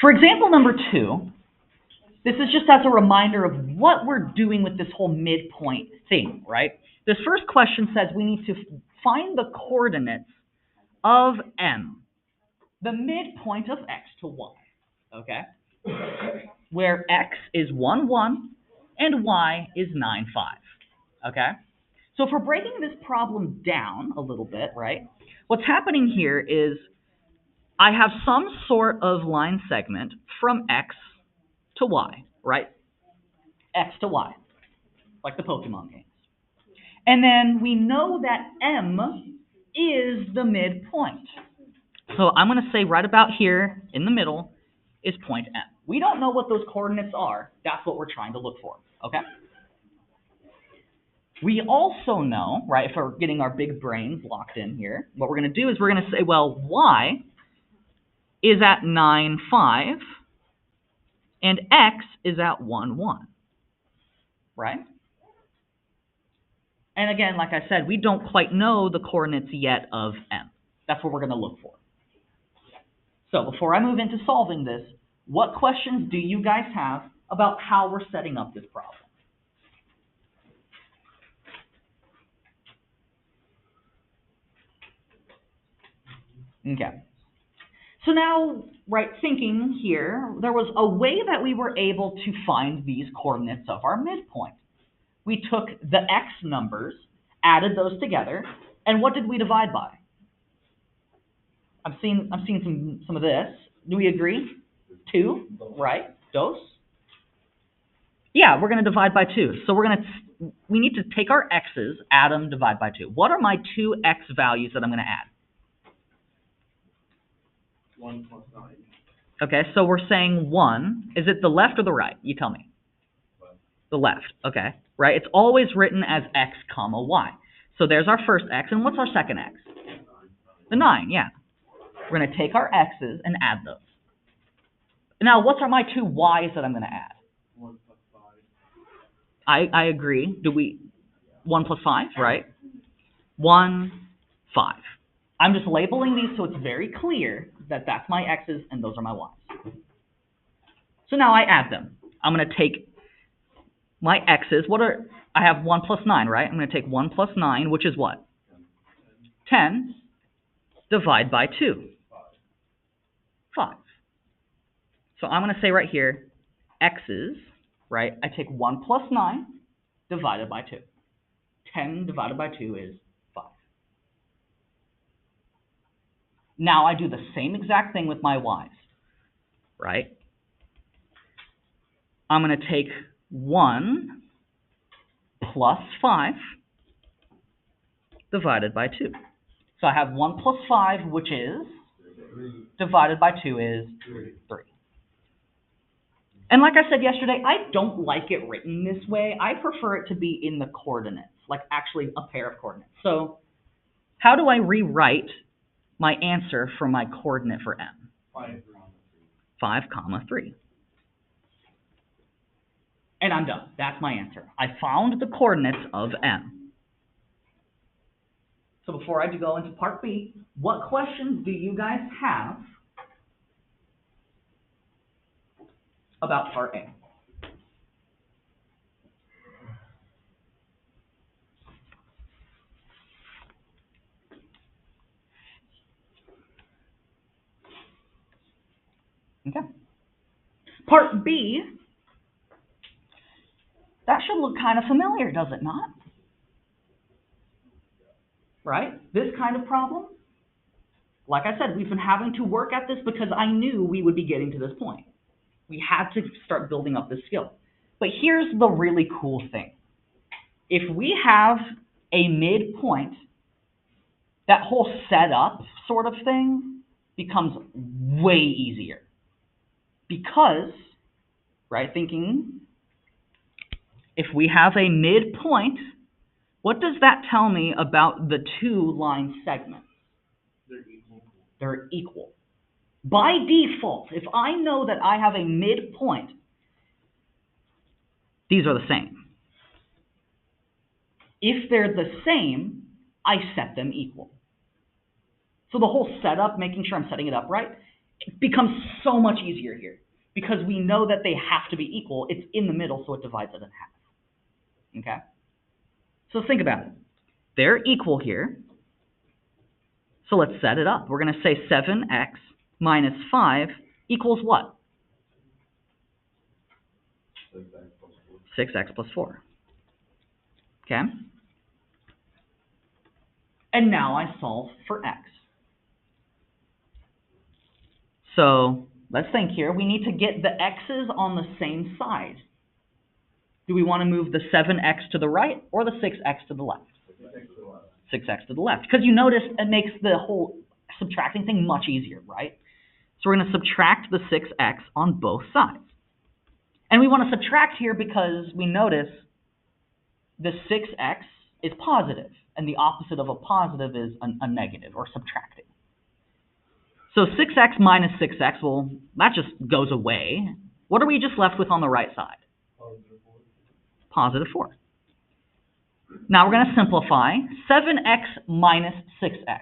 For example number 2, this is just as a reminder of what we're doing with this whole midpoint thing, right? This first question says we need to find the coordinates of M, the midpoint of x to y, okay? Where x is 1, 1, and y is 9, 5, okay? So if we're breaking this problem down a little bit, right, what's happening here is I have some sort of line segment from x to y, right? X to y, like the Pokemon games. And then we know that M is the midpoint. So I'm going to say right about here in the middle is point M. We don't know what those coordinates are. That's what we're trying to look for, okay? We also know, right, if we're getting our big brains locked in here, what we're going to do is we're going to say, well, y is at 9, 5, and x is at 1, 1, right? And again, like I said, we don't quite know the coordinates yet of M. That's what we're going to look for. So before I move into solving this, what questions do you guys have about how we're setting up this problem? Okay. So now, right, thinking here, there was a way that we were able to find these coordinates of our midpoint. We took the x numbers, added those together, and what did we divide by? I've seen some of this. Do we agree? 2, right? Dos. Yeah, we're going to divide by 2. So we need to take our x's, add them, divide by 2. What are my 2 x values that I'm going to add? 1 plus 9. Okay, so we're saying 1. Is it the left or the right? You tell me. Left. The left, okay. Right, it's always written as x comma y. So there's our first x, and what's our second x? 9. The 9, yeah. We're going to take our x's and add those. Now, what's my 2 y's that I'm going to add? 1 plus 5. I agree. 1 plus 5, right? 1, 5. I'm just labeling these so it's very clear that that's my x's and those are my y's. So now I add them. I'm going to take my x's. I have 1 plus 9, right? I'm going to take 1 plus 9, which is what? 10. Divide by 2. 5. So I'm going to say right here, x's, right? I take 1 plus 9 divided by 2. 10 divided by 2 is 5. Now I do the same exact thing with my y's, right? I'm going to take 1 plus 5 divided by 2. So I have 1 plus 5, which is, divided by 2 is 3. And like I said yesterday, I don't like it written this way. I prefer it to be in the coordinates, like actually a pair of coordinates. So how do I rewrite my answer for my coordinate for M? 5, 3. And I'm done. That's my answer. I found the coordinates of M. So before I go into part B, what questions do you guys have about part A? Okay. Part B, that should look kind of familiar, does it not? Right? This kind of problem? Like I said, we've been having to work at this because I knew we would be getting to this point. We had to start building up this skill. But here's the really cool thing. If we have a midpoint, that whole setup sort of thing becomes way easier. Because, right, thinking, if we have a midpoint, what does that tell me about the 2 line segments? They're equal. They're equal. By default, if I know that I have a midpoint, these are the same. If they're the same, I set them equal. So the whole setup, making sure I'm setting it up right, It becomes so much easier here because we know that they have to be equal. It's in the middle, so it divides it in half. Okay? So think about it. They're equal here. So let's set it up. We're going to say 7x minus 5 equals what? 6x plus 4. Okay? And now I solve for x. So let's think here. We need to get the x's on the same side. Do we want to move the 7x to the right or the 6x to the left? 6x to the left. Because you notice it makes the whole subtracting thing much easier, right? So we're going to subtract the 6x on both sides. And we want to subtract here because we notice the 6x is positive, and the opposite of a positive is a negative, or subtracting. So 6x minus 6x, well, that just goes away. What are we just left with on the right side? Positive 4. Now we're going to simplify. 7x minus 6x.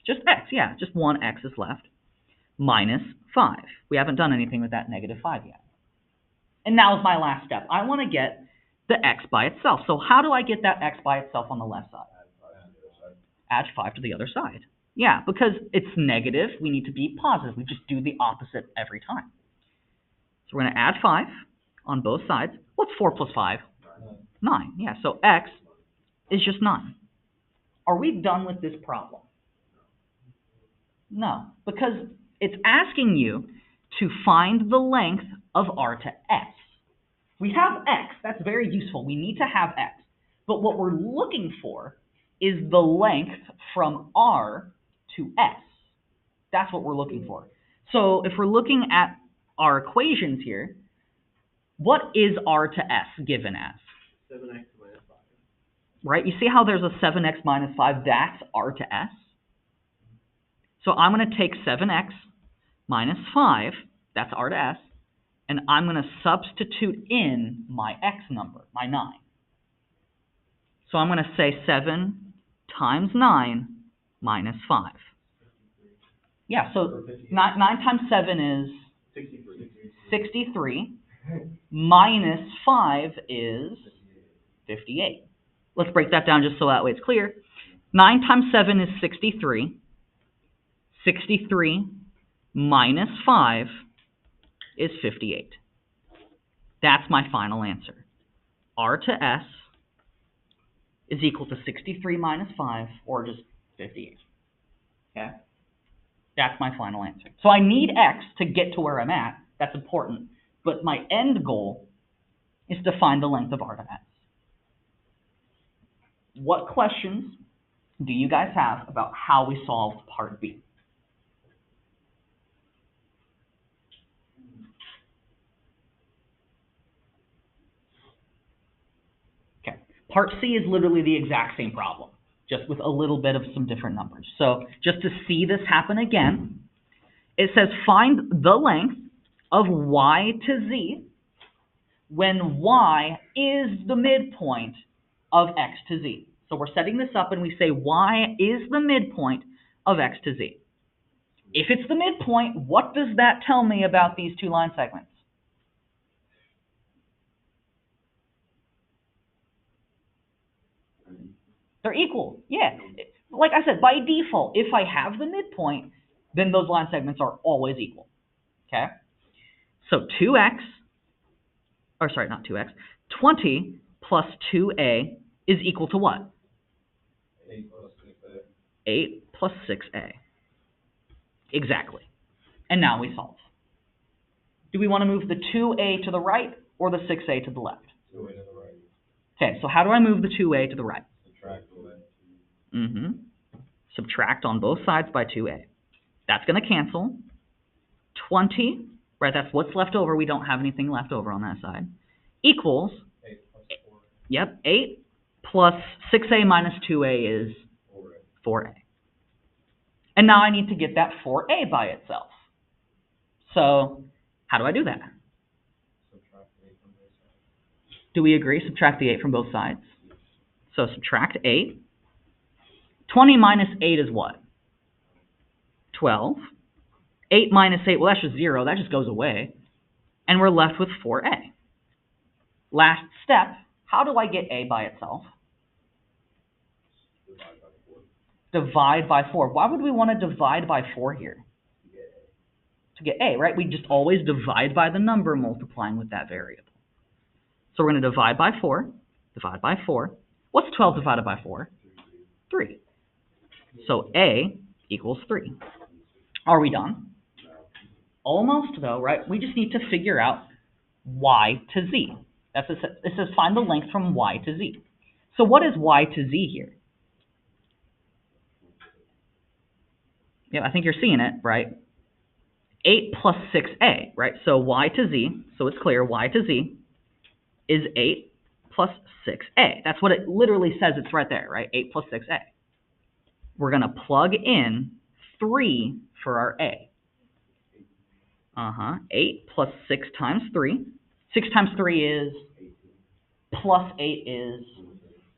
Just x, yeah, just one x is left. Minus 5. We haven't done anything with that negative 5 yet. And now is my last step. I want to get the x by itself. So how do I get that x by itself on the left side? Add 5 to the other side. Yeah, because it's negative, we need to be positive. We just do the opposite every time. So we're going to add 5 on both sides. What's 4 plus 5? 9. Yeah, so x is just 9. Are we done with this problem? No, because it's asking you to find the length of r to s. We have x. That's very useful. We need to have x. But what we're looking for is the length from r to s. That's what we're looking for. So if we're looking at our equations here, what is r to s given as? 7x minus 5. Right? You see how there's a 7x minus 5? That's r to s. So I'm going to take 7x minus 5, that's r to s, and I'm going to substitute in my x number, my 9. So I'm going to say 7 times 9 minus 5. Yeah, so 9 times 7 is 63. Minus 5 is 58. Let's break that down just so that way it's clear. 9 times 7 is 63. 63 minus 5 is 58. That's my final answer. R to S is equal to 63 minus 5, or just 58. Okay? That's my final answer. So I need X to get to where I'm at. That's important. But my end goal is to find the length of R to S. What questions do you guys have about how we solved part B? Okay. Part C is literally the exact same problem, just with a little bit of some different numbers. So just to see this happen again, it says find the length of y to z when y is the midpoint of x to z. So we're setting this up and we say y is the midpoint of x to z. If it's the midpoint, what does that tell me about these two line segments? They're equal. Yeah. Like I said, by default, if I have the midpoint, then those line segments are always equal. Okay? So 2x, or sorry, not 2x, 20 plus 2a is equal to what? 8 plus 6a. 8 plus 6a. Exactly. And now we solve. Do we want to move the 2a to the right or the 6a to the left? 2a to the right. Okay, so how do I move the 2a to the right? Subtract away. Subtract on both sides by 2a. That's going to cancel. 20, right, that's what's left over. We don't have anything left over on that side. Equals, 8 plus 4. Yep, 8 plus 6a minus 2a is 4a. And now I need to get that 4a by itself. So how do I do that? Subtract 8 from both sides. Do we agree? Subtract the 8 from both sides. So subtract 8. 20 minus 8 is what? 12. 8 minus 8, well, that's just 0. That just goes away. And we're left with 4a. Last step, how do I get a by itself? Divide by 4. Why would we want to divide by 4 here? To get a, right? We just always divide by the number multiplying with that variable. So we're going to divide by 4. Divide by 4. What's 12 divided by 4? 3. So a equals 3. Are we done? Almost, though, right? We just need to figure out y to z. It says find the length from y to z. So what is y to z here? Yeah, I think you're seeing it, right? 8 plus 6a, right? So y to z, so it's clear, y to z is 8 plus 6a. That's what it literally says. It's right there, right? 8 plus 6a. We're going to plug in 3 for our a. 8 plus 6 times 3. 6 times 3 is, plus 8 is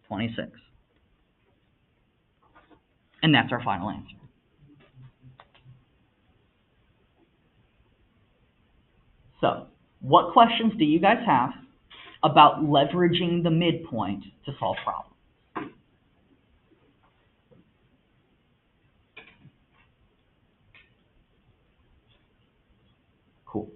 26. And that's our final answer. So, what questions do you guys have about leveraging the midpoint to solve problems? Cool.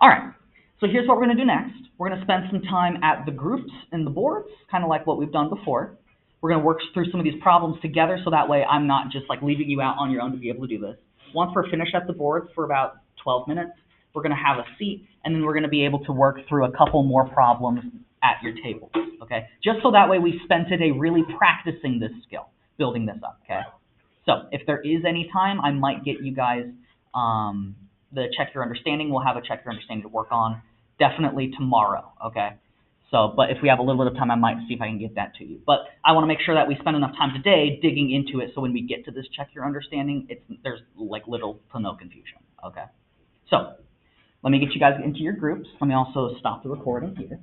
All right, so here's what we're going to do next. We're going to spend some time at the groups and the boards, kind of like what we've done before. We're going to work through some of these problems together so that way I'm not just like leaving you out on your own to be able to do this. Once we're finished at the boards for about 12 minutes, we're going to have a seat, and then we're going to be able to work through a couple more problems at your table, okay? Just so that way we spend today really practicing this skill, building this up, okay? So if there is any time, I might get you guys the check your understanding. We'll have a check your understanding to work on definitely tomorrow, okay? So, but if we have a little bit of time, I might see if I can get that to you. But I want to make sure that we spend enough time today digging into it so when we get to this check your understanding, there's like little to no confusion, okay? So, let me get you guys into your groups. Let me also stop the recording here.